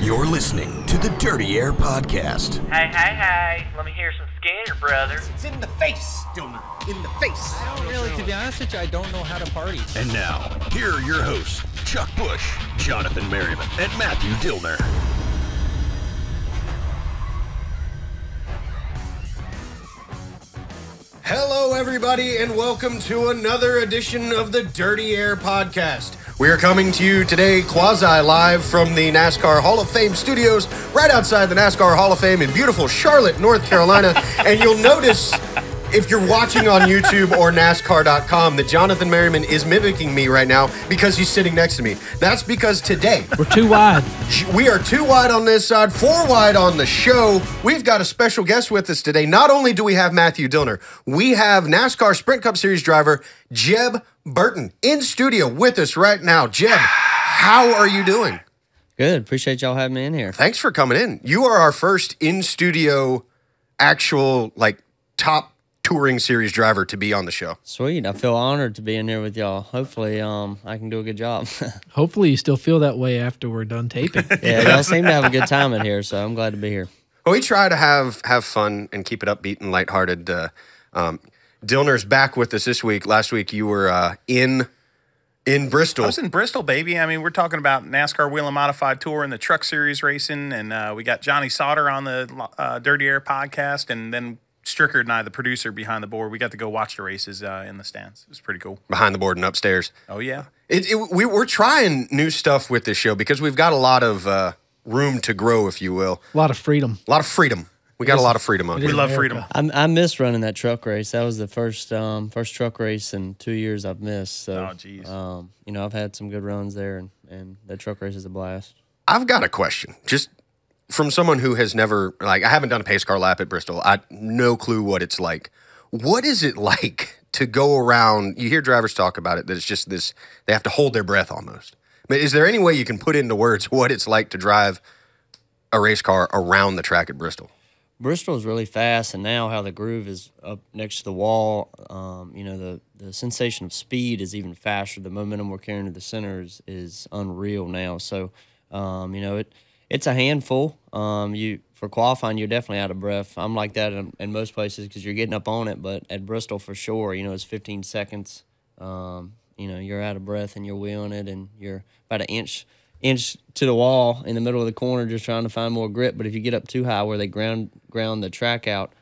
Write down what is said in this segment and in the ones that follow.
You're listening to the Dirty Air Podcast. Hey, let me hear some Skinner, brother. It's in the face, Dilmer. In the face. I don't really, to be honest with you, I don't know how to party. And now, here are your hosts, Chuck Bush, Jonathan Merriman, and Matthew Dillner. Hello, everybody, and welcome to another edition of the Dirty Air Podcast. We are coming to you today quasi-live from the NASCAR Hall of Fame studios right outside the NASCAR Hall of Fame in beautiful Charlotte, North Carolina. And you'll notice, if you're watching on YouTube or NASCAR.com, that Jonathan Merriman is mimicking me right now because he's sitting next to me. That's because today, we're too wide. We are too wide on this side, 4 wide on the show. We've got a special guest with us today. Not only do we have Matthew Dillner, we have NASCAR Sprint Cup Series driver Jeb Burton in studio with us right now. Jeb, how are you doing? Good. Appreciate y'all having me in here. Thanks for coming in. You are our first in-studio actual, top touring series driver to be on the show. Sweet. I feel honored to be in here with y'all. Hopefully, I can do a good job. Hopefully you still feel that way after we're done taping. Yeah, y'all seem to have a good time in here, so I'm glad to be here. Well, we try to have fun and keep it upbeat and lighthearted. Dillner's back with us this week. Last week you were in Bristol. I was in Bristol, baby. I mean, we're talking about NASCAR Wheel and Modified Tour and the Truck Series racing, and we got Johnny Sauter on the Dirty Air podcast, and then Strickard and I, the producer behind the board, we got to go watch the races in the stands. It was pretty cool. Behind the board and upstairs. Oh, yeah. We're trying new stuff with this show because we've got a lot of room to grow, if you will. A lot of freedom. We got a lot of freedom on here. We love freedom. I missed running that truck race. That was the first truck race in 2 years I've missed. So, oh, geez. I've had some good runs there, and that truck race is a blast. I've got a question. Just from someone who has never, I haven't done a pace car lap at Bristol. I no clue what it's like. What is it like to go around? You hear drivers talk about it, that it's just this, they have to hold their breath almost. But is there any way you can put into words what it's like to drive a race car around the track at Bristol? Bristol is really fast, and now how the groove is up next to the wall, the sensation of speed is even faster. The momentum we're carrying to the center is unreal now. So, it's a handful. For qualifying, you're definitely out of breath. I'm like that in most places because you're getting up on it, but at Bristol for sure, it's 15 seconds. You're out of breath and you're wheeling it, and you're about an inch to the wall in the middle of the corner just trying to find more grip. But if you get up too high where they ground the track out,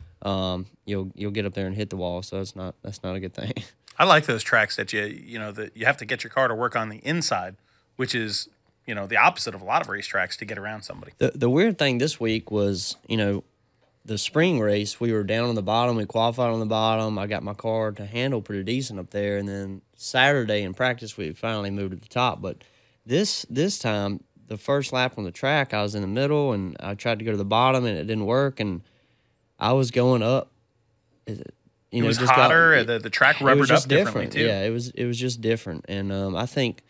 you'll get up there and hit the wall. So that's not a good thing. I like those tracks that you have to get your car to work on the inside, which is the opposite of a lot of racetracks to get around somebody. The weird thing this week was, the spring race, we were down on the bottom. We qualified on the bottom. I got my car to handle pretty decent up there. And then Saturday in practice, we finally moved to the top. But this time, the first lap on the track, I was in the middle, and I tried to go to the bottom, and it didn't work. And I was going up. It was hotter. The track rubbered up differently, too. Yeah, it was just different. And I think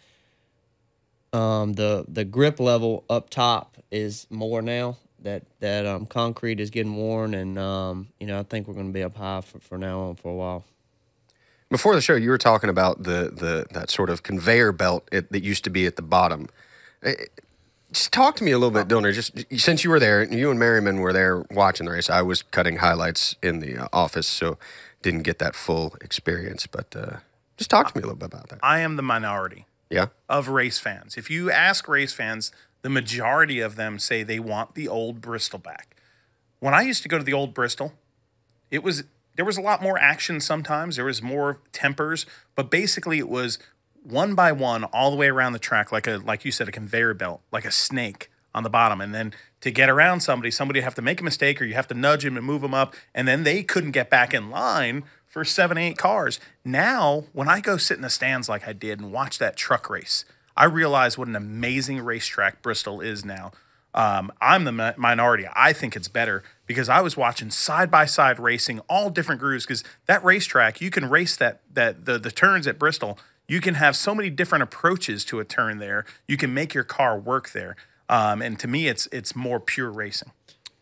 the grip level up top is more now that concrete is getting worn, and I think we're going to be up high for now on for a while. Before the show, you were talking about that sort of conveyor belt that used to be at the bottom. Just talk to me a little bit, Dillner. Just since you were there, you and Merriman were there watching the race. I was cutting highlights in the office, so didn't get that full experience. But just talk to me a little bit about that. I am the minority. Yeah. Of race fans. If you ask race fans, the majority of them say they want the old Bristol back. When I used to go to the old Bristol, there was a lot more action sometimes. There was more tempers, but basically it was one by one all the way around the track, like you said, a conveyor belt, like a snake on the bottom. And then to get around somebody would have to make a mistake, or you have to nudge him and move him up, and then they couldn't get back in line for 7, 8 cars. Now, when I go sit in the stands like I did and watch that truck race, I realize what an amazing racetrack Bristol is now. I'm the minority. I think it's better because I was watching side-by-side racing, all different grooves, because that racetrack, you can race the turns at Bristol. You can have so many different approaches to a turn there. You can make your car work there. And to me, it's more pure racing.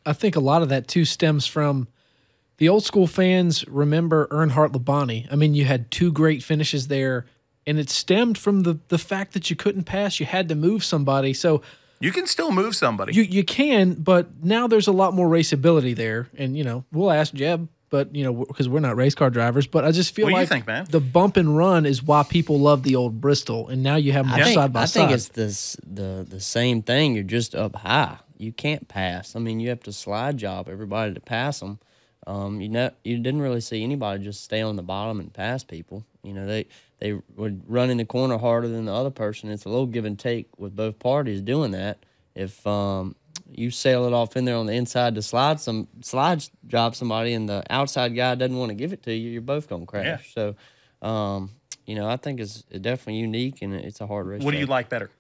I think a lot of that, too, stems from the old school fans remember Earnhardt Labonte. I mean, you had 2 great finishes there, and it stemmed from the fact that you couldn't pass. You had to move somebody. So You can still move somebody. You can, but now there's a lot more raceability there. And, we'll ask Jeb, but, because we're not race car drivers. But I just feel What do you like think, man? the bump and run is why people love the old Bristol. And now you have them side by side. I think it's the same thing. You're just up high. You can't pass. I mean, you have to slide job everybody to pass them. You didn't really see anybody just stay on the bottom and pass people. They would run in the corner harder than the other person. It's a little give and take with both parties doing that. If you sail it off in there on the inside to slide job somebody, and the outside guy doesn't want to give it to you, you're both gonna crash. Yeah. So, I think it's definitely unique, and it's a hard race. What do you like better?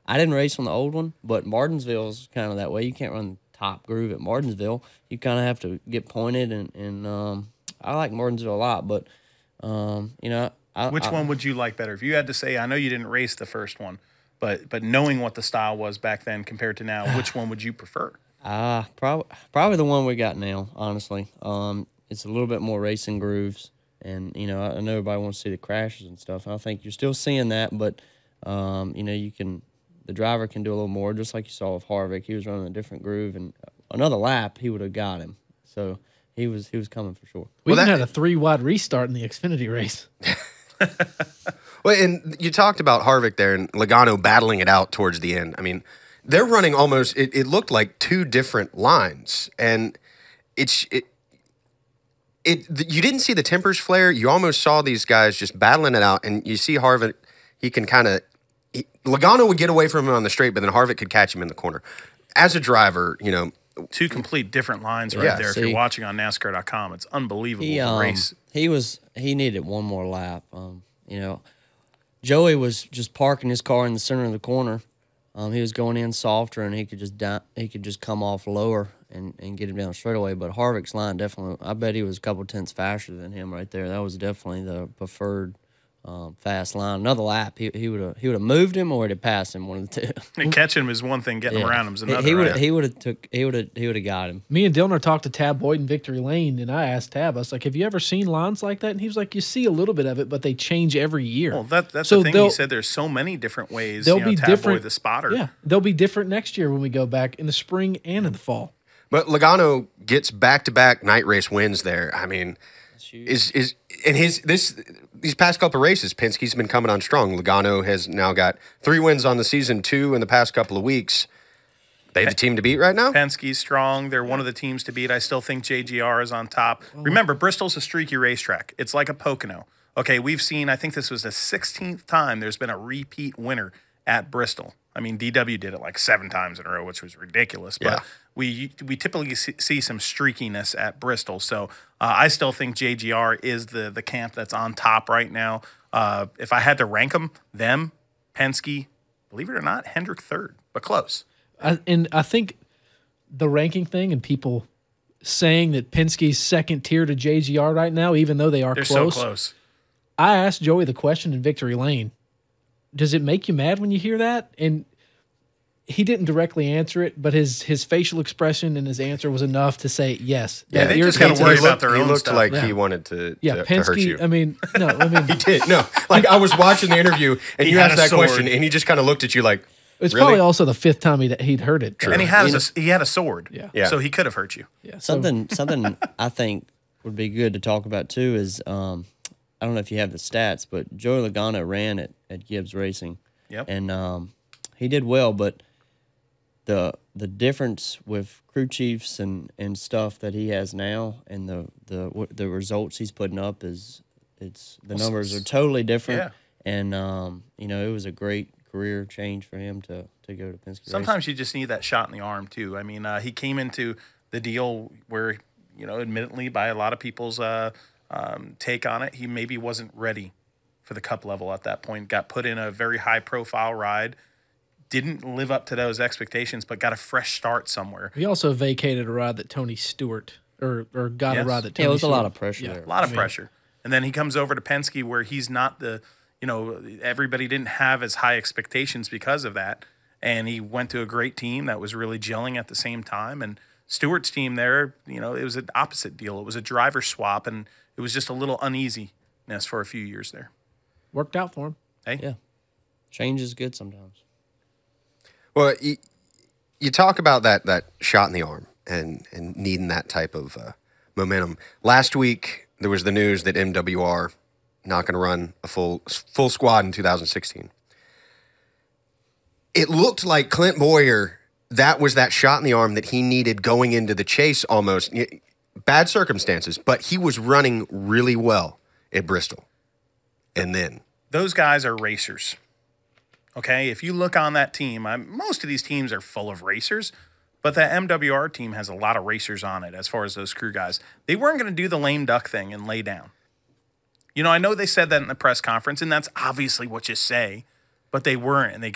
I didn't race on the old one, but Martinsville's kind of that way. You can't run top groove at Martinsville. You kind of have to get pointed, and I like Martinsville a lot, but Which one would you like better? If you had to say, I know you didn't race the first one, but knowing what the style was back then compared to now, which one would you prefer? Probably the one we got now, honestly. It's a little bit more racing grooves, and I know everybody wants to see the crashes and stuff. I think you're still seeing that, but the driver can do a little more, just like you saw with Harvick. He was running a different groove, and another lap he would have got him. So he was coming for sure. We even had a 3-wide restart in the Xfinity race. Well, and you talked about Harvick there and Logano battling it out towards the end. I mean, they're running almost. It looked like two different lines, and you didn't see the tempers flare. You almost saw these guys just battling it out, and you see Harvick. He can Logano would get away from him on the straight, but then Harvick could catch him in the corner. As a driver, Two complete different lines right there. If you're watching on NASCAR.com, it's unbelievable. The race. He needed one more lap. Joey was just parking his car in the center of the corner. He was going in softer, and he could just come off lower and get him down straight away. But Harvick's line definitely, I bet he was a couple tenths faster than him right there. That was definitely the preferred fast line. Another lap, he would have moved him, or he'd have passed him, one of the two. And catching him is one thing, getting him around him is another. He would have got him. Me and Dillner talked to Tab Boyd in Victory Lane, and I asked Tab, I was like, have you ever seen lines like that? And he was like, you see a little bit of it, but they change every year. Well, that's the thing. He said there's so many different ways. They'll be Tab different. Boyd, the spotter. Yeah, they'll be different next year when we go back in the spring and in the fall. But Logano gets back-to-back night race wins there. I mean, these past couple of races, Penske's been coming on strong. Logano has now got 3 wins on the season, 2 in the past couple of weeks. They the team to beat right now? Penske's strong. They're one of the teams to beat. I still think JGR is on top. Remember, Bristol's a streaky racetrack. It's like a Pocono. Okay, we've seen, I think this was the 16th time there's been a repeat winner at Bristol. I mean, DW did it like 7 times in a row, which was ridiculous. But we typically see some streakiness at Bristol. So I still think JGR is the camp that's on top right now. If I had to rank them, Penske, believe it or not, Hendrick third, but close. And I think the ranking thing and people saying that Penske's second tier to JGR right now, even though they're close. So close. I asked Joey the question in Victory Lane. Does it make you mad when you hear that? And he didn't directly answer it, but his facial expression and his answer was enough to say yes. Yeah, they just kind of worry about their own looked stuff. like he wanted to Penske, hurt you. I mean, he did. No, like I was watching the interview, and you asked that question, and he just kind of looked at you like, it's really? probably also the 5th time he'd heard it. True. And he had a sword, Yeah. So he could have hurt you. Yeah, Something I think would be good to talk about too is I don't know if you have the stats, but Joey Logano ran at Gibbs Racing. Yep. And he did well, but the difference with crew chiefs and stuff that he has now and the results he's putting up the numbers are totally different. Yeah. And it was a great career change for him to go to Penske. Sometimes you just need that shot in the arm too. I mean, he came into the deal where, admittedly by a lot of people's take on it, he maybe wasn't ready for the Cup level at that point. Got put in a very high-profile ride, didn't live up to those expectations, but got a fresh start somewhere. He also vacated a ride that Tony Stewart, or got a ride that Tony it was Stewart. a lot of pressure there. A lot of pressure. And then he comes over to Penske where he's not everybody didn't have as high expectations because of that. And he went to a great team that was really gelling at the same time. And Stewart's team there, it was an opposite deal. It was a driver swap, and it was just a little uneasiness for a few years there. Worked out for him. Hey? Yeah. Change is good sometimes. Well, you talk about that shot in the arm and needing that type of momentum. Last week there was the news that MWR not going to run a full squad in 2016. It looked like Clint Boyer, that was that shot in the arm that he needed going into the chase almost. Bad circumstances, but he was running really well at Bristol. And then those guys are racers. Okay, if you look on that team, most of these teams are full of racers, but that MWR team has a lot of racers on it as far as those crew guys. They weren't going to do the lame duck thing and lay down. You know, I know they said that in the press conference, and that's obviously what you say, but they weren't, and they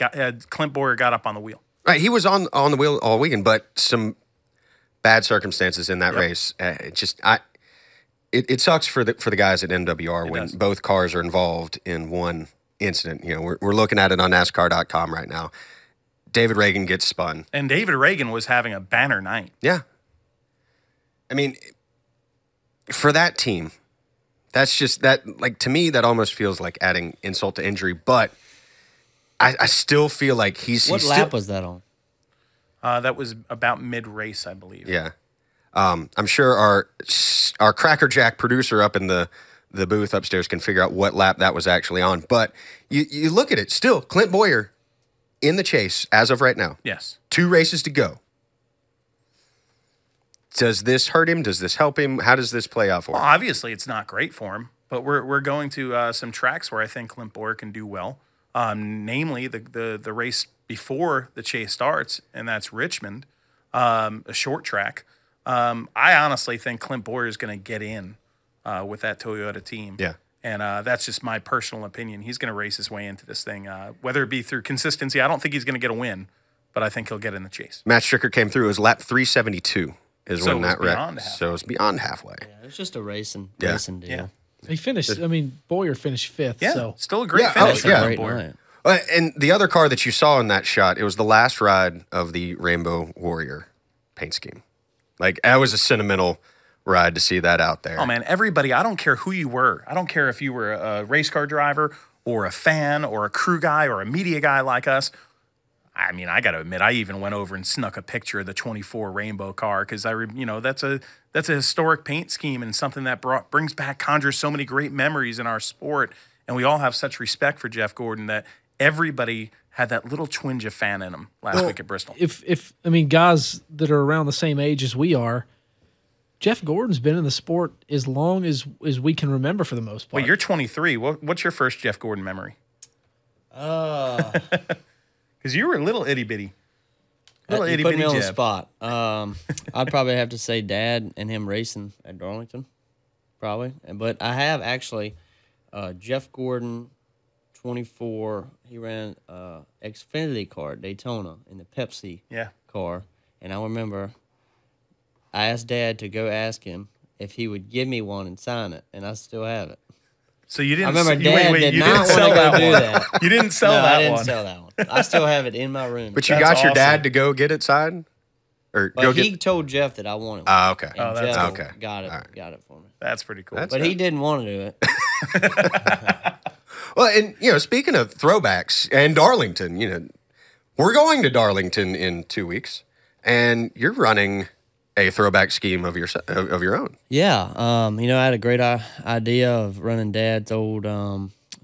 Clint Boyer got up on the wheel. Right, he was on the wheel all weekend, but some bad circumstances in that race. It sucks for the guys at MWR when both cars are involved in one incident. You know, we're looking at it on NASCAR.com right now. David Reagan gets spun, and David Reagan was having a banner night. Yeah, I mean, for that team, that's just that. Like, to me, that almost feels like adding insult to injury. But I still feel like he's. What lap was that on? That was about mid-race, I believe. Yeah. I'm sure our Cracker Jack producer up in the booth upstairs can figure out what lap that was actually on. But you look at it, still, Clint Boyer in the chase as of right now. Yes. 2 races to go. Does this hurt him? Does this help him? How does this play out for him? Well, obviously, it's not great for him, but we're going to some tracks where I think Clint Boyer can do well, namely the race before the chase starts, and that's Richmond, a short track. I honestly think Clint Boyer is going to get in with that Toyota team. Yeah. And that's just my personal opinion. He's going to race his way into this thing, whether it be through consistency. I don't think he's going to get a win, but I think he'll get in the chase. Matt Stricker came through. It was lap 372 is So when that it was beyond wreck. halfway. So it's beyond halfway. Yeah, it was just a racing Yeah. deal. Yeah. He finished. I mean, Boyer finished 5th. Yeah, So still a great Yeah, finish for yeah. Clint Great Boyer. night. And the other car that you saw in that shot, it was the last ride of the Rainbow Warrior paint scheme. Like, that was a sentimental ride to see that out there. Oh, man, everybody, I don't care who you were. I don't care if you were a race car driver or a fan or a crew guy or a media guy like us. I mean, I got to admit, I even went over and snuck a picture of the 24 Rainbow car because that's a historic paint scheme and something that brings back, conjures so many great memories in our sport. And we all have such respect for Jeff Gordon that everybody had that little twinge of fan in them last week at Bristol. if I mean, guys that are around the same age as we are, Jeff Gordon's been in the sport as long as we can remember for the most part. Wait, you're 23. What's your first Jeff Gordon memory? Because you were a little itty bitty. Little You itty put bitty me on the Jeff. spot. I'd probably have to say Dad and him racing at Darlington, probably. But I have actually Jeff Gordon, 24. He ran Xfinity car at Daytona in the Pepsi car, and I remember I asked Dad to go ask him if he would give me one and sign it, and I still have it. So you didn't. I remember you, Dad wait, did you not didn't want sell to go that do one. that. You didn't sell No, that I didn't one. sell that one. I still have it in my room. But you That's got your awesome. dad to go get it signed? Or But go he get... told Jeff that I wanted one. Ah, okay. And Oh, that's Jeff okay. got it. All right. Got it for me. That's pretty cool. That's- But he didn't want to do it. Well, and, speaking of throwbacks and Darlington, we're going to Darlington in 2 weeks, and you're running a throwback scheme of your own. Yeah. I had a great idea of running Dad's old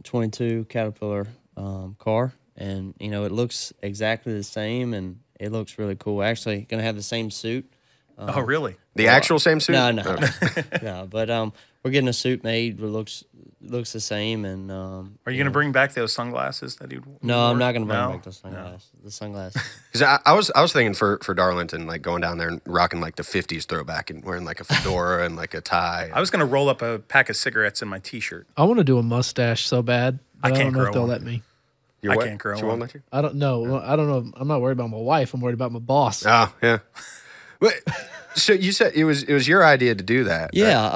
22 Caterpillar car, and it looks exactly the same, and it looks really cool. Actually, gonna have the same suit. Oh, really? The actual same suit? No. Okay. No, but we're getting a suit made that looks the same, and Are you going to bring back those sunglasses that you? No, I'm not gonna bring No? back the sunglasses. The sunglasses. Because I was thinking for Darlington, like going down there and rocking like the 50s throwback and wearing like a fedora and like a tie. I was going to roll up a pack of cigarettes in my T-shirt. I want to do a mustache so bad. I But I can't don't know if grow they'll one. let me. Your I what? can't grow She won't one. let you? I don't know. I don't know. I'm not worried about my wife. I'm worried about my boss. Oh, yeah. But, so you said it was your idea to do that. right? Yeah,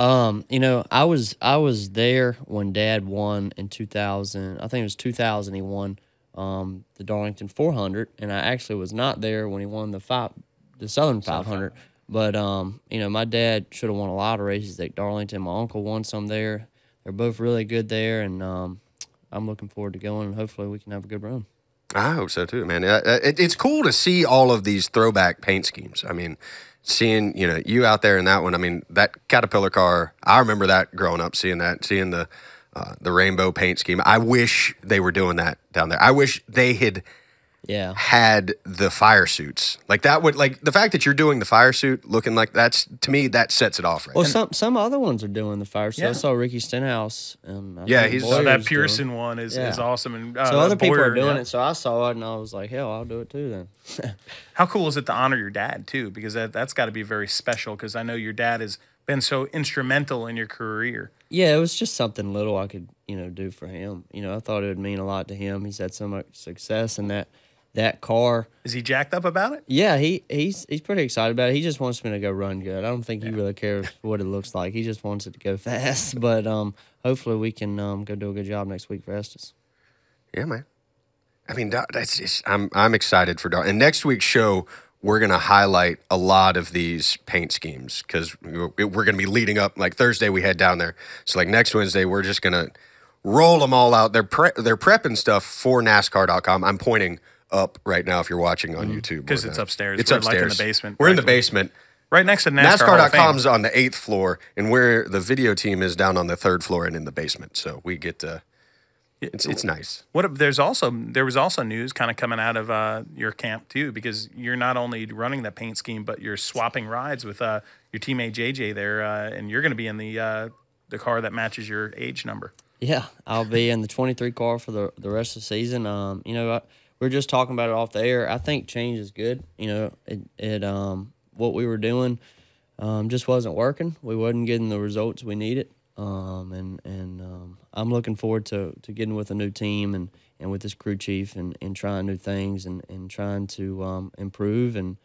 I was there when Dad won in 2000. I think it was 2000. He won the Darlington 400, and I actually was not there when he won the Southern 500. But my dad should have won a lot of races at Darlington. My uncle won some there. They're both really good there, and I'm looking forward to going, and hopefully we can have a good run. I hope so too, man. It's cool to see all of these throwback paint schemes. I mean, seeing you out there in that one. I mean, that Caterpillar car. I remember that growing up, seeing the rainbow paint scheme. I wish they were doing that down there. I wish they had had the fire suits. Like that would the fact that you're doing the fire suit looking like that's, to me, that sets it off right. Well, some other ones are doing the fire suit. Yeah. I saw Ricky Stenhouse. He's that Pearson one is awesome. And so other people are doing it. So I saw it and I was like, hell, I'll do it too then. How cool is it to honor your dad too? Because that's got to be very special. Because I know your dad has been so instrumental in your career. Yeah, it was just something little I could do for him. I thought it would mean a lot to him. He's had so much success in that car. Is he jacked up about it? Yeah, he's pretty excited about it. He just wants me to go run good. I don't think he really cares what it looks like. He just wants it to go fast. But hopefully we can go do a good job next week for Estes. Yeah, man. I mean, that's just, I'm excited for Dar. And next week's show, we're gonna highlight a lot of these paint schemes because we're gonna be leading up. Like Thursday, we head down there. So like next Wednesday, we're just gonna roll them all out. They're prepping stuff for NASCAR.com. I'm pointing up right now if you're watching on YouTube. Because it's upstairs. It's We're upstairs. Like in the basement. We're in the basement. Right next to NASCAR. NASCAR.com's on the 8th floor, and where the video team is down on the 3rd floor and in the basement. So we get to. It's nice. There was also news kind of coming out of your camp too, because you're not only running the paint scheme, but you're swapping rides with your teammate JJ there, and you're going to be in the car that matches your age number. Yeah, I'll be in the 23 car for the rest of the season. We're just talking about it off the air. I think change is good. What we were doing just wasn't working. We wasn't getting the results we needed. I'm looking forward to getting with a new team and with this crew chief and trying new things and trying to improve and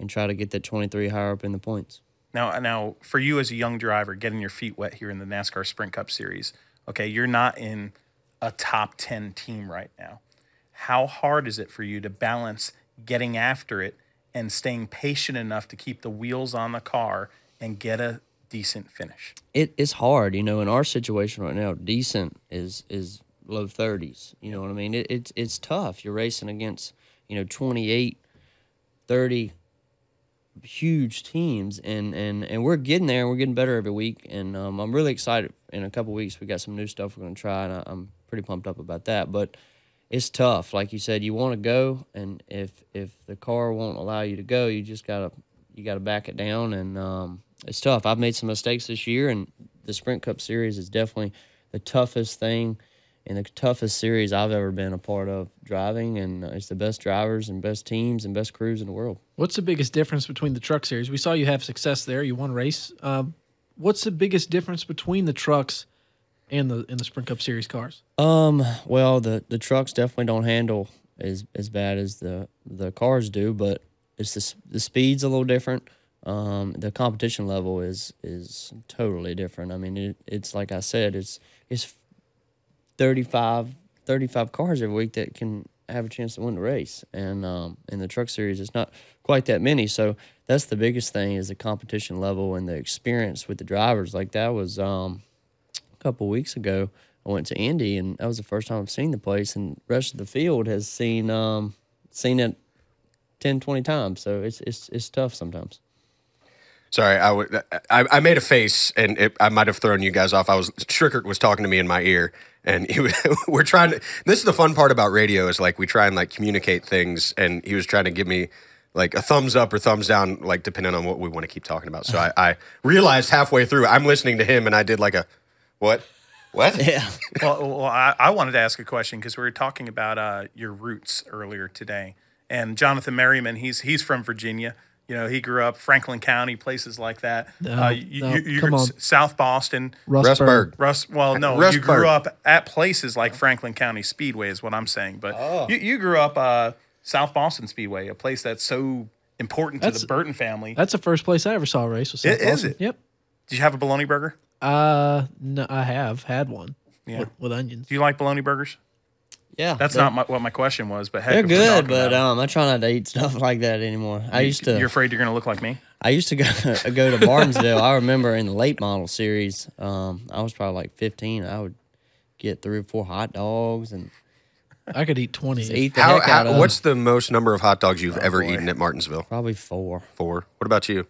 try to get that 23 higher up in the points. Now, for you as a young driver, getting your feet wet here in the NASCAR Sprint Cup Series, okay, you're not in a top 10 team right now. How hard is it for you to balance getting after it and staying patient enough to keep the wheels on the car and get a decent finish? It's hard, in our situation right now. Decent is low 30s. You know what I mean? It's tough. You're racing against 28, 30 huge teams, and we're getting there. And we're getting better every week, and I'm really excited. In a couple weeks, we got some new stuff we're going to try, and I'm pretty pumped up about that. But it's tough, like you said. You want to go, and if the car won't allow you to go, you just gotta back it down, and it's tough. I've made some mistakes this year, and the Sprint Cup Series is definitely the toughest thing and the toughest series I've ever been a part of driving, and it's the best drivers and best teams and best crews in the world. What's the biggest difference between the truck series? We saw you have success there. You won a race. What's the biggest difference between the trucks and the Sprint Cup Series cars? Well, the trucks definitely don't handle as bad as the cars do, but it's the speed's a little different. The competition level is totally different. I mean, it's like I said, it's 35 cars every week that can have a chance to win the race, and in the truck series, it's not quite that many. So that's the biggest thing is the competition level and the experience with the drivers. Like that was a couple weeks ago. I went to Indy, and that was the first time I've seen the place, and the rest of the field has seen it 10, 20 times. So it's tough sometimes. Sorry, I made a face, and I might have thrown you guys off. Strickert was talking to me in my ear, and we're trying to. This is the fun part about radio is like we try and like communicate things, and he was trying to give me like a thumbs up or thumbs down, like depending on what we want to keep talking about. So I realized halfway through I'm listening to him, and I did like a what? Yeah. Well, I wanted to ask a question because we were talking about your roots earlier today, and Jonathan Merriman, he's from Virginia. He grew up Franklin County, places like that. You come on. South Boston, Rustburg. You grew up at places like Franklin County Speedway, is what I'm saying. But you grew up South Boston Speedway, a place that's so important to the Burton family. That's the first place I ever saw a race. Was South Boston. Is it? Yep. Did you have a bologna burger? No, I have had one. Yeah. With onions. Do you like bologna burgers? Yeah, that's not what my question was, but heck, they're good. But I try not to eat stuff like that anymore. You're afraid you're going to look like me? I used to go to Martinsville. I remember in the late model series, I was probably like 15. I would get 3 or 4 hot dogs and I could eat 20. Just eat the heck out of What's the most number of hot dogs you've ever boy. eaten at Martinsville? Probably 4. 4. What about you?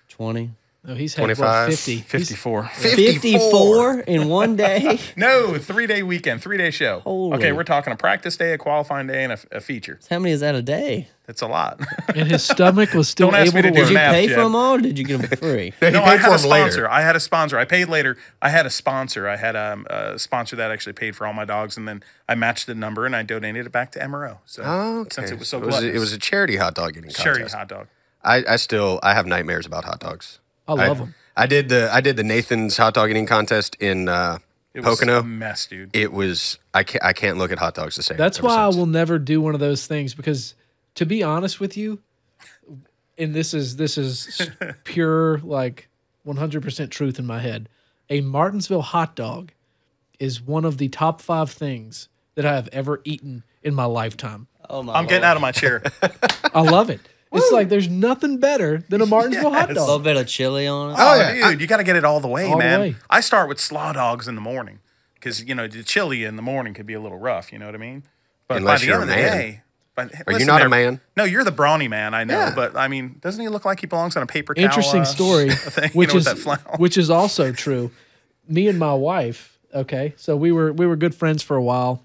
20. No, he's had 25, 50. 54. 54 in one day? No, 3-day weekend, 3-day show. Holy. Okay, we're talking a practice day, a qualifying day, and a feature. How many is that a day? That's a lot. And his stomach was still Don't ask able me to to do work. Did you math, pay Jed. for them all, or did you get them for free? He No, paid I for had a them later. sponsor. I had a sponsor. I paid later. I had a sponsor. I had a sponsor that actually paid for all my dogs, and then I matched the number and I donated it back to MRO. So Oh, okay. since it was so it was a charity hot dog eating contest. charity hot dog. I have nightmares about hot dogs. I love them. I did the Nathan's hot dog eating contest in It was Pocono. a mess, dude. It was I can't look at hot dogs the same. That's ever why since. I will never do one of those things because, to be honest with you, and this is pure like 100% truth in my head, a Martinsville hot dog is one of the top 5 things that I have ever eaten in my lifetime. Oh my I'm getting out of my chair. I love it. It's like there's nothing better than a Martinsville hot A little dog. bit of chili on it. Oh, Oh, yeah. dude, you got to get it all the way, All the man. way. I start with slaw dogs in the morning because the chili in the morning could be a little rough. You know what I mean? But Unless by the you're end a of the man. day, Are you not a man? No, you're the brawny man. I know, Yeah. but I mean, doesn't he look like he belongs on a paper towel? Interesting story, thing, which with is that flannel? which is also true. Me and my wife. Okay, so we were good friends for a while.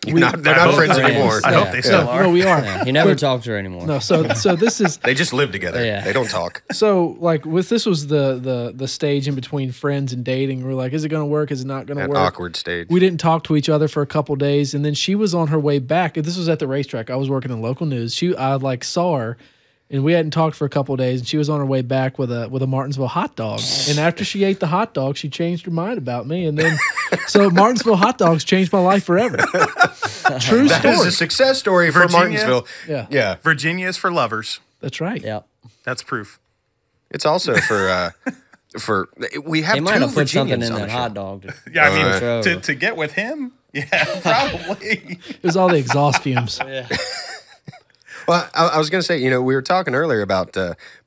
They're not hope friends so. anymore. I hope they still are. No, we are. Yeah, he never talked to her anymore. No, so this is They just live together. Yeah. They don't talk. so like this was the stage in between friends and dating. We're like, is it going to work? Is it not going to That work? awkward stage. We didn't talk to each other for a couple days, and then she was on her way back. This was at the racetrack. I was working in local news. I like saw her, and we hadn't talked for a couple days, and she was on her way back with a Martinsville hot dog. And after she ate the hot dog, she changed her mind about me, and then so Martinsville hot dogs changed my life forever. True That is story. a success story for Virginia? Martinsville. Yeah. Yeah. Virginia is for lovers. That's right. Yeah. That's proof. It's also for we have He might two have put something Virginians in on the that show. hot dog. Yeah, I mean, Right. to get with him, yeah, probably. It was all the exhaust fumes. Well, I was going to say, we were talking earlier about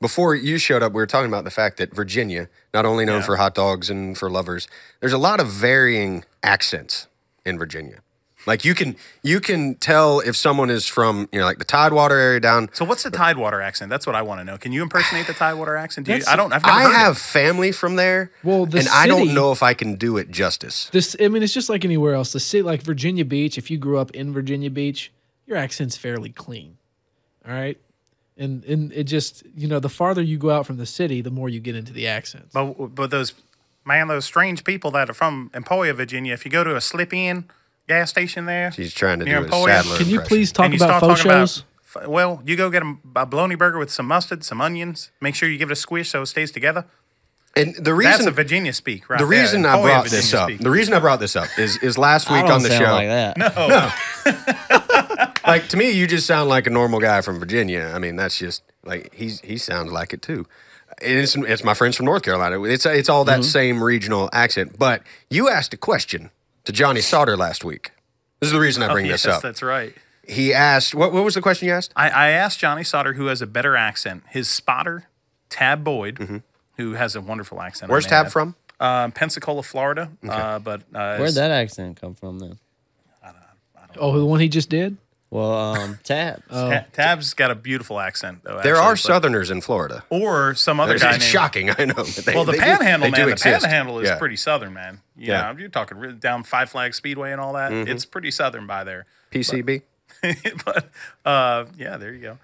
before you showed up, we were talking about the fact that Virginia, not only known for hot dogs and for lovers, there's a lot of varying accents in Virginia. Like you can tell if someone is from like the Tidewater area down. So what's the Tidewater accent? That's what I want to know. Can you impersonate the Tidewater accent? That's- I've never I heard it. have family from there, Well, the and I don't city- know if I can do it justice. It's just like anywhere else. The city, like Virginia Beach, if you grew up in Virginia Beach, your accent's fairly clean. All right. And it just, the farther you go out from the city, the more you get into the accents. But those strange people that are from Emporia, Virginia, if you go to a slip-in gas station there, She's trying to near do a Emporia, Sadler Can you impression. please talk and you about start faux talking shows? well, you go get a bologna burger with some mustard, some onions. Make sure you give it a squish so it stays together. And the That's reason a Virginia speak, right the there. reason I Emporia, brought Virginia this up, speak. the reason I brought this up is last I week don't on the sound show. like that. No, Like to me, you just sound like a normal guy from Virginia. I mean, that's just like he sounds like it too. It's my friends from North Carolina. It's all that same regional accent. But you asked a question to Johnny Sauter last week. This is the reason I bring this yes, up. that's right. He asked, what was the question you asked? I asked Johnny Sauter who has a better accent. His spotter, Tab Boyd, who has a wonderful accent. Where's Tab from? Pensacola, Florida. Where'd that accent come from then? Oh, the one he just did? Well, Tab. Tab's got a beautiful accent, though. There actually, are but- Southerners in Florida. or some other guy It's named. shocking, I know. But Well, the they do- Panhandle, they do man. The exist. Panhandle is Yeah. pretty southern, man. Yeah. You're talking down Five Flags Speedway and all that. It's pretty southern by there. PCB. But yeah, there you go.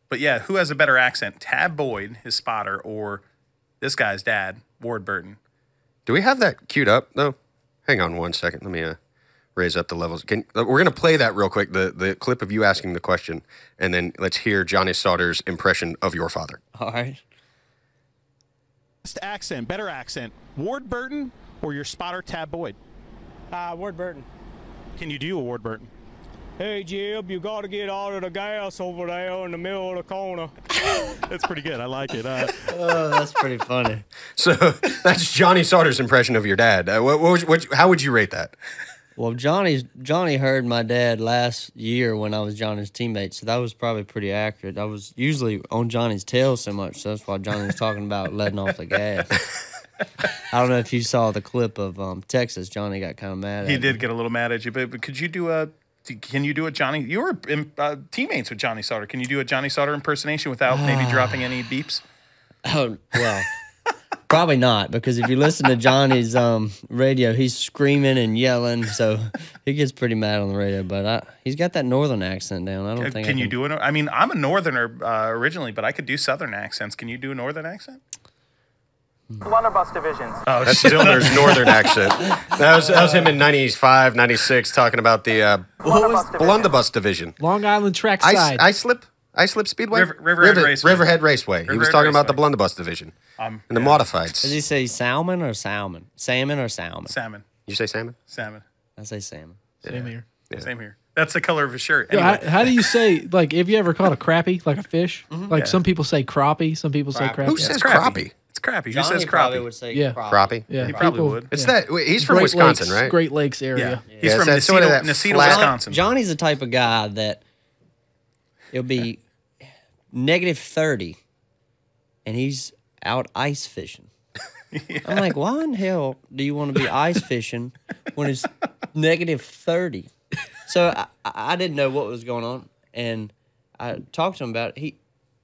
But yeah, who has a better accent, Tab Boyd, his spotter, or this guy's dad, Ward Burton? Do we have that queued up though? Hang on one second. Let me raise up the levels. We're gonna play that real quick. The clip of you asking the question, and then let's hear Johnny Sauter's impression of your father. All right. Accent, better accent, Ward Burton or your spotter Tab Boyd? Ward Burton. Can you do a Ward Burton? Hey, Jib, you got to get out of the gas over there in the middle of the corner. That's pretty good. I like it. Oh, that's pretty funny. So that's Johnny Sauter's impression of your dad. How would you rate that? Well, Johnny heard my dad last year when I was Johnny's teammate, so that was probably pretty accurate. I was usually on Johnny's tail so much, so that's why Johnny was talking about letting off the gas. I don't know if you saw the clip of Texas. Johnny got kind of mad at He me. did get a little mad at you, but could you do a? Can you do a Johnny? You were teammates with Johnny Sauter. Can you do a Johnny Sauter impersonation without maybe dropping any beeps? Oh, well, probably not, because if you listen to Johnny's radio, he's screaming and yelling, so he gets pretty mad on the radio. But he's got that northern accent down. I don't think. Can you do it? I mean, I'm a northerner originally, but I could do southern accents. Can you do a northern accent? Blunderbuss divisions. Oh, That's Dillner's northern accent. That was him in 95, 96, talking about the Blunderbuss division. Long Island trackside. I-slip Speedway? Riverhead Raceway. Riverhead Raceway. He was Riverhead talking about the Raceway. Blunderbuss division. And the modifieds. Does he say salmon or salmon? Salmon or salmon? Salmon. You say salmon? Salmon. I say salmon. Same here. Yeah. Same here. That's the color of his shirt. Yo, Anyway. how do you say, like, have you ever caught a crappie, like a fish? Like some people say crappie, some people say crappie. Who says crappie. crappie? It's crappy. Who Johnny says probably crappie? would say Yeah. Crappie? Yeah, He probably people- would. It's yeah. that. He's from Great Wisconsin, Lakes, right? Great Lakes area. Yeah. He's from that's sort of that Nacito, flat- Wisconsin. Johnny's the type of guy that it'll be -30, and he's out ice fishing. I'm like, why in hell do you want to be ice fishing when it's -30? So I didn't know what was going on, and I talked to him about it.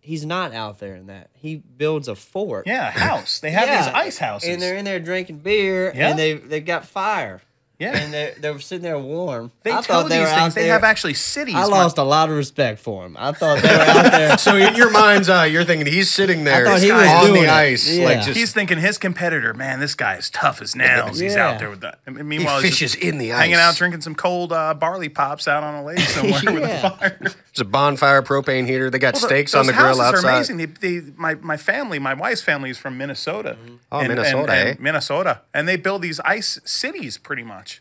He's not out there in that. He builds a fort. Yeah, a house. They have these ice houses. And they're in there drinking beer, Yeah. and they've got fire. Yeah. And they were sitting there warm. They I tow thought they these were out things. They there. have actually cities. I lost a lot of respect for him. I thought they were out there. So in your mind's eye, you're thinking he's sitting there I thought he was on doing the it. ice, Yeah. like just He's thinking his competitor, man, this guy is tough as nails. He's Yeah. out there with that. And he meanwhile, he's fishes just in the ice. hanging out drinking some cold barley pops out on a lake somewhere with a Yeah. fire. There's a bonfire, propane heater. They got steaks on those the grill houses outside. are amazing. My family, my wife's family is from Minnesota. Oh, Minnesota, eh? Minnesota, and they build these ice cities pretty much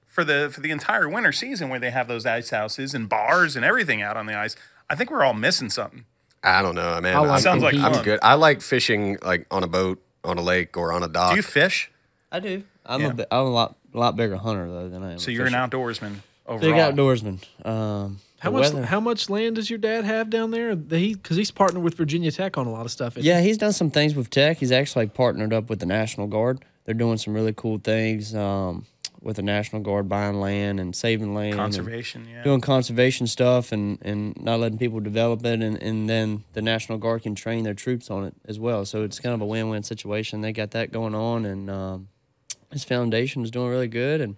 for the entire winter season, where they have those ice houses and bars and everything out on the ice. I think we're all missing something. I don't know, man. I like Sounds like I'm fun. good. I like fishing like on a boat, on a lake, or on a dock. Do you fish? I do. I'm Yeah. a lot bigger hunter though than I am. So a you're an fisher. outdoorsman overall. Big outdoorsman. How much land does your dad have down there? Because he's partnered with Virginia Tech on a lot of stuff. Yeah, he's done some things with Tech. He's actually partnered up with the National Guard. They're doing some really cool things with the National Guard, buying land and saving land. Conservation, and yeah. doing conservation stuff and not letting people develop it. And then the National Guard can train their troops on it as well. So it's kind of a win-win situation. They got that going on, and his foundation is doing really good. And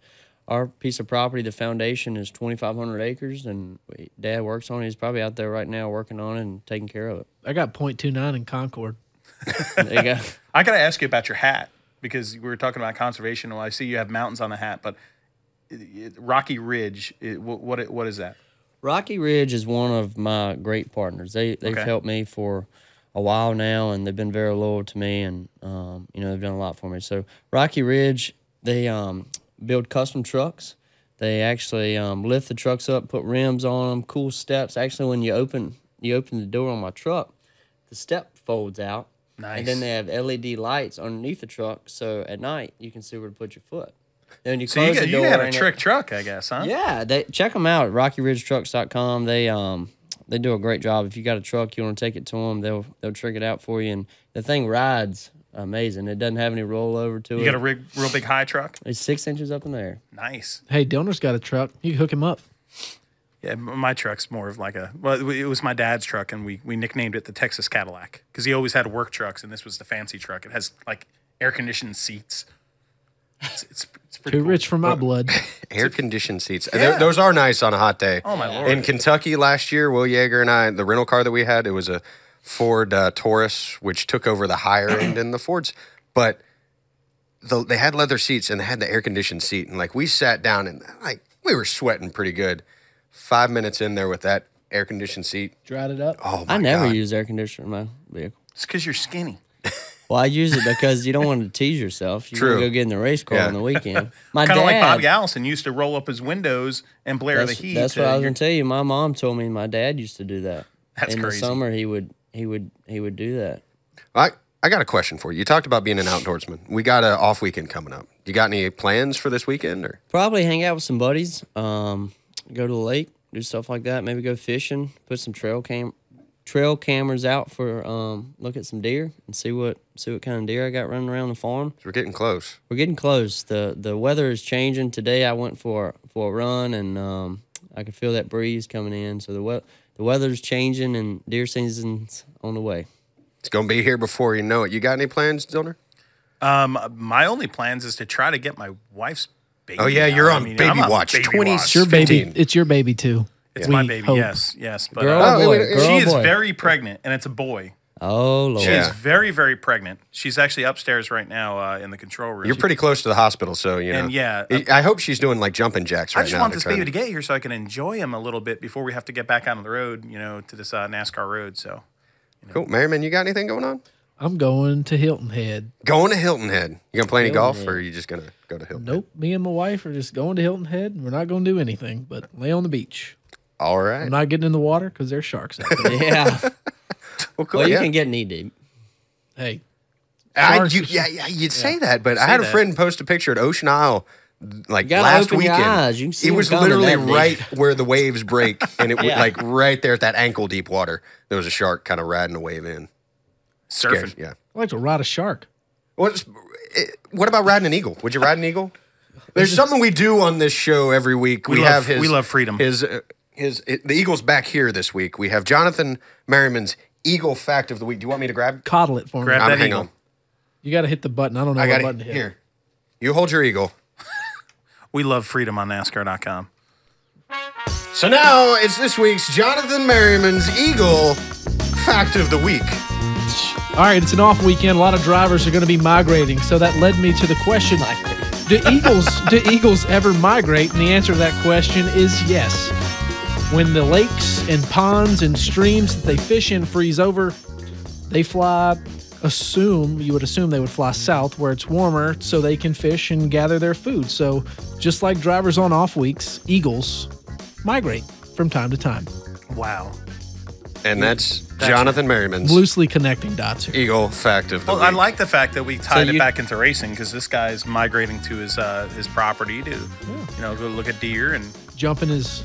our piece of property, the foundation, is 2,500 acres, and Dad works on it. He's probably out there right now working on it and taking care of it. I got .29 in Concord. There you go. I got to ask you about your hat, because we were talking about conservation. Well, I see you have mountains on the hat, but Rocky Ridge, what is that? Rocky Ridge is one of my great partners. They've Okay. helped me for a while now, and they've been very loyal to me, and they've done a lot for me. So Rocky Ridge, they build custom trucks. They actually lift the trucks up, put rims on them, cool steps. Actually, when you open the door on my truck, the step folds out. Nice. And then they have LED lights underneath the truck, so at night you can see where to put your foot. Then when you So close the you door, got a and trick truck, I guess, huh? yeah, check them out at RockyRidgeTrucks.com. They do a great job. If you got a truck, you want to take it to them, they'll trick it out for you, and the thing rides amazing. It doesn't have any rollover to it. You got a real big high truck? It's 6 inches up in the air. Nice. Hey, Dillner's got a truck. You can hook him up. Yeah, my truck's more of like it was my dad's truck, and we nicknamed it the Texas Cadillac, because he always had work trucks, and this was the fancy truck. It has like air-conditioned seats. It's pretty Too cool. rich for my blood. Air-conditioned seats. Yeah. Those are nice on a hot day. Oh, my Lord. In Kentucky last year, Will Yeager and I, the rental car that we had, it was a Ford Taurus, which took over the higher end in the Fords. But they had leather seats, and they had the air-conditioned seat. And, like, we sat down, and, like, we were sweating pretty good. 5 minutes in there with that air-conditioned seat. Dried it up. Oh, my I never God. use air conditioner in my vehicle. It's because you're skinny. Well, I use it because you don't want to tease yourself. You True. want to go get in the race car Yeah. on the weekend. My Kind of like Bob dad, Gallison used to roll up his windows and blare the that's, heat. that's what I was going to tell you. My mom told me my dad used to do that. That's in crazy. the summer, he would do that. I got a question for you. You talked about being an outdoorsman. We got an off weekend coming up. You got any plans for this weekend? Or Probably hang out with some buddies, go to the lake, do stuff like that. Maybe go fishing, put some trail trail cameras out for look at some deer and see what kind of deer I got running around the farm. So we're getting close. We're getting close. The weather is changing. Today I went for a run and I could feel that breeze coming in. So the weather's changing and deer season's on the way. It's gonna be here before you know it. You got any plans, Dillner? My only plans is to try to get my wife's baby. Oh yeah, out. you're I on mean, baby I'm on watch. baby 20. watch. It's your baby. It's your baby too. It's We my baby. hope. Yes. But Girl or boy? Girl she or is boy? very pregnant, and it's a boy. Oh Lord. She's Yeah. very, very pregnant. She's actually upstairs right now in the control room. You're pretty close to the hospital, so you know. And yeah, I hope she's doing like jumping jacks right I just now. want to this try baby to get here so I can enjoy him a little bit before we have to get back on the road, to this NASCAR road. So, Cool, Merriman. You got anything going on? I'm going to Hilton Head. Going to Hilton Head. You gonna play any Hilton golf, Head. or are you just gonna go to Hilton? Nope. Me and my wife are just going to Hilton Head. We're not going to do anything but lay on the beach. Head? All right. I'm not getting in the water because there's sharks out there. Yeah. Well, cool. Well, you yeah. can get knee deep. Hey, You'd say that, but I had a that. friend post a picture at Ocean Isle like gotta last open your weekend. eyes. You can see it them was coming literally that deep. right where the waves break, and it was Yeah. like right there at that ankle deep water. There was a shark kind of riding a wave in. surfing. Scares- Yeah. I like to ride a shark. What about riding an eagle? Would you ride an eagle? There's something we do on this show every week. We love freedom. The eagle's back here this week. We have Jonathan Merriman's Eagle Fact of the Week. Do you want me to grab? Coddle it for me. Grab that hang eagle. on. You got to hit the button. I don't know I what got button it to hit. here. You hold your eagle. We love freedom on NASCAR.com. So now it's this week's Jonathan Merriman's Eagle Fact of the Week. All right, it's an off weekend. A lot of drivers are going to be migrating, so that led me to the question: Do eagles ever migrate? And the answer to that question is yes. When the lakes and ponds and streams that they fish in freeze over, they fly. You would assume they would fly south where it's warmer, so they can fish and gather their food. So, just like drivers on off weeks, eagles migrate from time to time. Wow. And that's Jonathan Merriman's Loosely connecting dots here. Eagle Fact of the Well, Week. I like the fact that we tied it you- back into racing because this guy is migrating to his property to, go look at deer and. Jumping is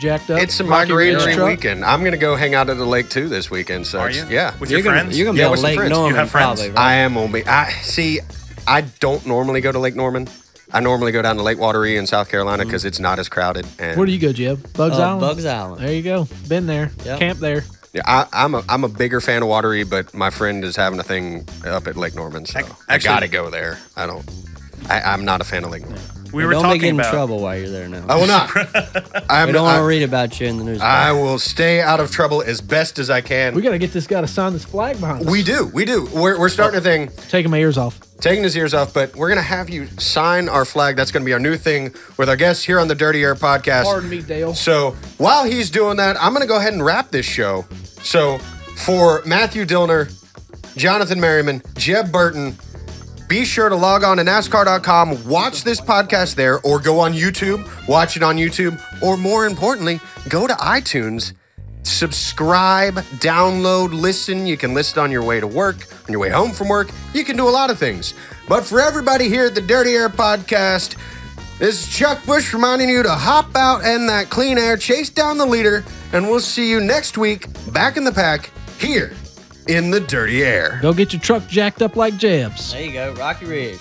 jacked up. It's a Rocky Ridge migratory truck. weekend. I'm going to go hang out at the lake too this weekend. So Are it's- you? Yeah. With You're your gonna, friends? you're gonna Yeah, be with on some Lake friends. Norman, You have friends? probably, right? I am only. I don't normally go to Lake Norman. I normally go down to Lake Wateree in South Carolina because it's not as crowded. And Where do you go, Jeb? Bugs Island? Bugs Island. There you go. Been there. Yep. Camp there. Yeah, I'm a bigger fan of Wateree, but my friend is having a thing up at Lake Norman, so I Actually- gotta go there. I'm not a fan of Lake Norman. We were Don't be talking getting in about. trouble while you're there now. I will not. We don't want to read about you in the newspaper. I will stay out of trouble as best as I can. We got to get this guy to sign this flag behind us. We do. We're starting a thing, Taking my ears off. taking his ears off, but we're gonna have you sign our flag. That's gonna be our new thing with our guests here on the Dirty Air Podcast. Pardon me, Dale. So while he's doing that, I'm going to go ahead and wrap this show. So for Matthew Dillner, Jonathan Merriman, Jeb Burton, be sure to log on to NASCAR.com, watch this podcast there, or go on YouTube, watch it on YouTube, or more importantly, go to iTunes, subscribe, download, listen. You can listen on your way to work, on your way home from work. You can do a lot of things. But for everybody here at the Dirty Air Podcast, this is Chuck Bush reminding you to hop out in that clean air, chase down the leader, and we'll see you next week back in the pack here in the Dirty Air. Go get your truck jacked up like Jeb's. There you go, Rocky Ridge.